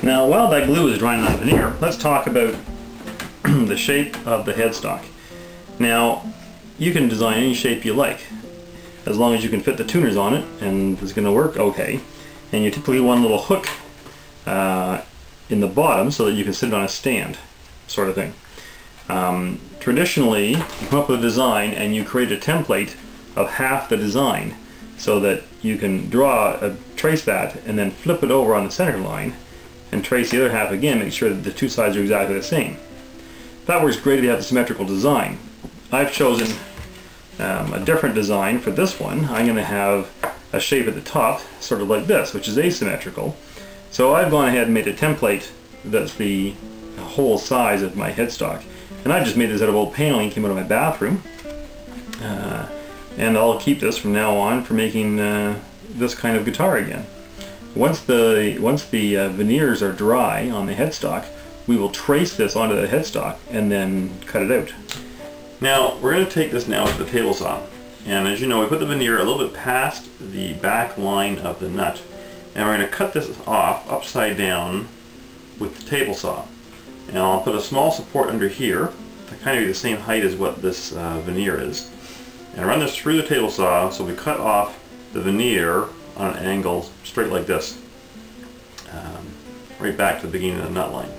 Now, while that glue is drying on the veneer, let's talk about the shape of the headstock. Now, you can design any shape you like, as long as you can fit the tuners on it, and it's going to work okay. And you typically want a little hook in the bottom so that you can sit it on a stand, sort of thing. Traditionally, you come up with a design and you create a template of half the design so that you can trace that and then flip it over on the center line and trace the other half again, make sure that the two sides are exactly the same. That works great if you have a symmetrical design. I've chosen a different design for this one. I'm going to have a shape at the top, sort of like this, which is asymmetrical. So I've gone ahead and made a template that's the whole size of my headstock. And I just made this out of old paneling, came out of my bathroom. And I'll keep this from now on for making this kind of guitar again. Once the veneers are dry on the headstock, we will trace this onto the headstock and then cut it out. Now we're going to take this now to the table saw, and as you know, we put the veneer a little bit past the back line of the nut, and we're going to cut this off upside down with the table saw. And I'll put a small support under here to kind of be the same height as what this veneer is, and run this through the table saw so we cut off the veneer on an angle straight like this, right back to the beginning of the nut line.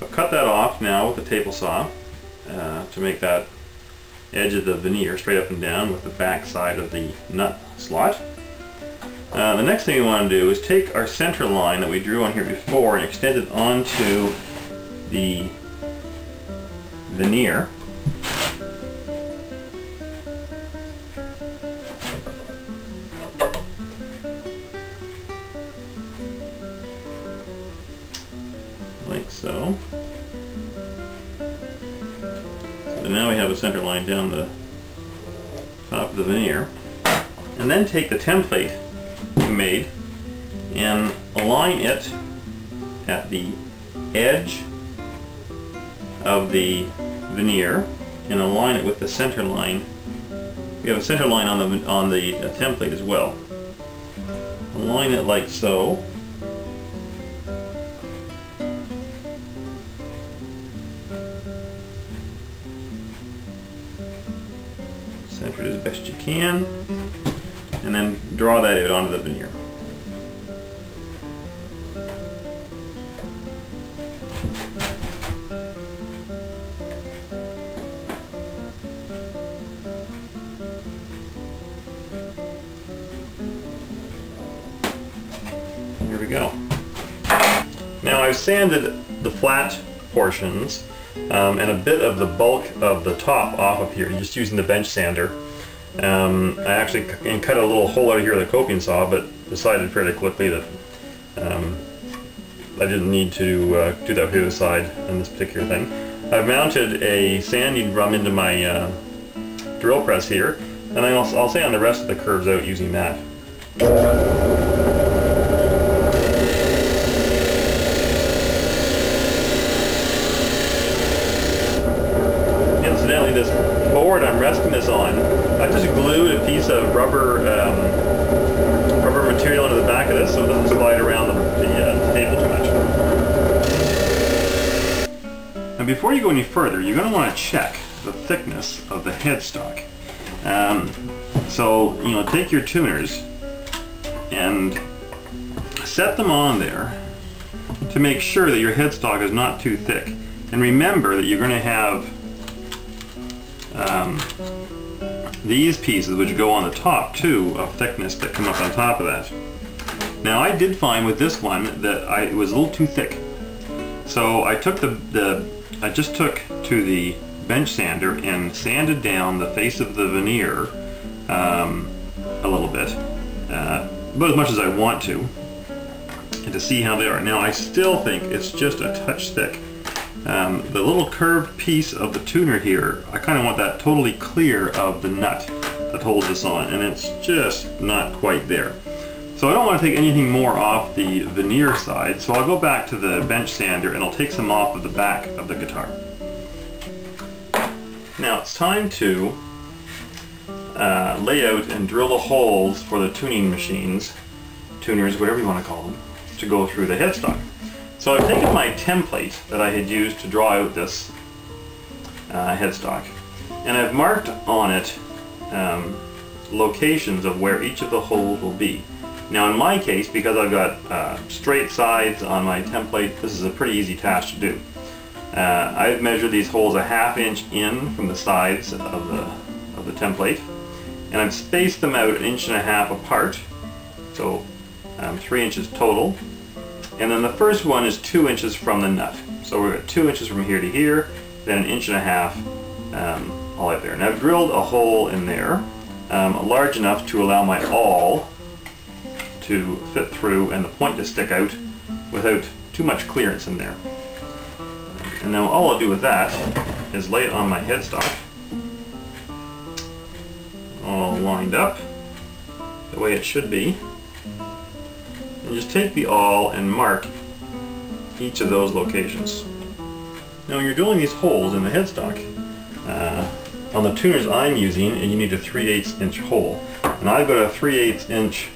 I've cut that off now with the table saw to make that edge of the veneer straight up and down with the back side of the nut slot. The next thing we want to do is take our center line that we drew on here before and extend it onto the veneer. Like so. So now we have a center line down the top of the veneer. And then take the template we made and align it at the edge of the veneer and align it with the center line. We have a center line on the template as well. Align it like so. Center it as best you can, and then draw that out onto the veneer. Here we go. Now I've sanded the flat portions and a bit of the bulk of the top off of here, just using the bench sander. I actually cut a little hole out here with a coping saw, but decided fairly quickly that I didn't need to do that for the other side on this particular thing. I've mounted a sanding drum into my drill press here, and I'll sand the rest of the curves out using that. Incidentally, this board I'm resting this on, I just glued a piece of rubber material into the back of this so it doesn't slide around the table too much. Now before you go any further, you're going to want to check the thickness of the headstock. So, you know, take your tuners and set them on there to make sure that your headstock is not too thick. And remember that you're going to have these pieces which go on the top too of thickness that come up on top of that. Now I did find with this one that it was a little too thick, so I took I just took to the bench sander and sanded down the face of the veneer a little bit, about as much as I want to, and to see how they are. Now I still think it's just a touch thick. The little curved piece of the tuner here, I kind of want that totally clear of the nut that holds this on, and it's just not quite there. So I don't want to take anything more off the veneer side, so I'll go back to the bench sander and I'll take some off of the back of the guitar. Now it's time to lay out and drill the holes for the tuning machines tuners, whatever you want to call them, to go through the headstock. So I've taken my template that I had used to draw out this headstock, and I've marked on it locations of where each of the holes will be. Now in my case, because I've got straight sides on my template, this is a pretty easy task to do. I've measured these holes 1/2 inch in from the sides of the template, and I've spaced them out 1.5 inches apart, so 3 inches total. And then the first one is 2 inches from the nut. So we're at 2 inches from here to here, then 1.5 inches all out there. And I've drilled a hole in there, large enough to allow my awl to fit through and the point to stick out without too much clearance in there. And now all I'll do with that is lay it on my headstock, all lined up the way it should be, and just take the awl and mark each of those locations. Now when you're drilling these holes in the headstock, on the tuners I'm using, you need a 3/8 inch hole. And I've got a 3/8 inch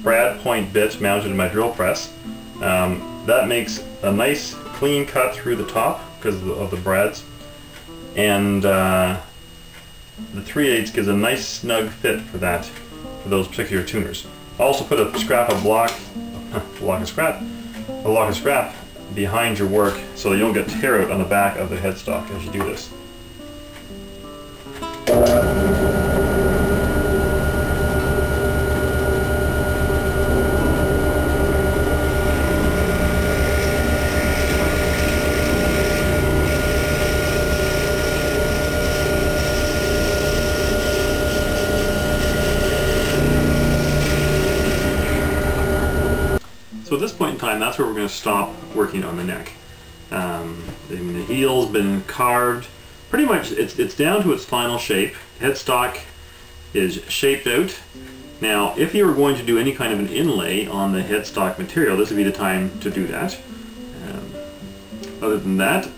brad point bit mounted in my drill press. That makes a nice clean cut through the top because of the brads. And the 3/8 gives a nice snug fit for that, for those particular tuners. I also put a scrap of block of scrap behind your work so that you don't get tear out on the back of the headstock as you do this. So at this point in time, that's where we're going to stop working on the neck. The heel's been carved. Pretty much it's down to its final shape. Headstock is shaped out. Now if you were going to do any kind of an inlay on the headstock material, this would be the time to do that. Other than that,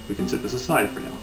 we can set this aside for now.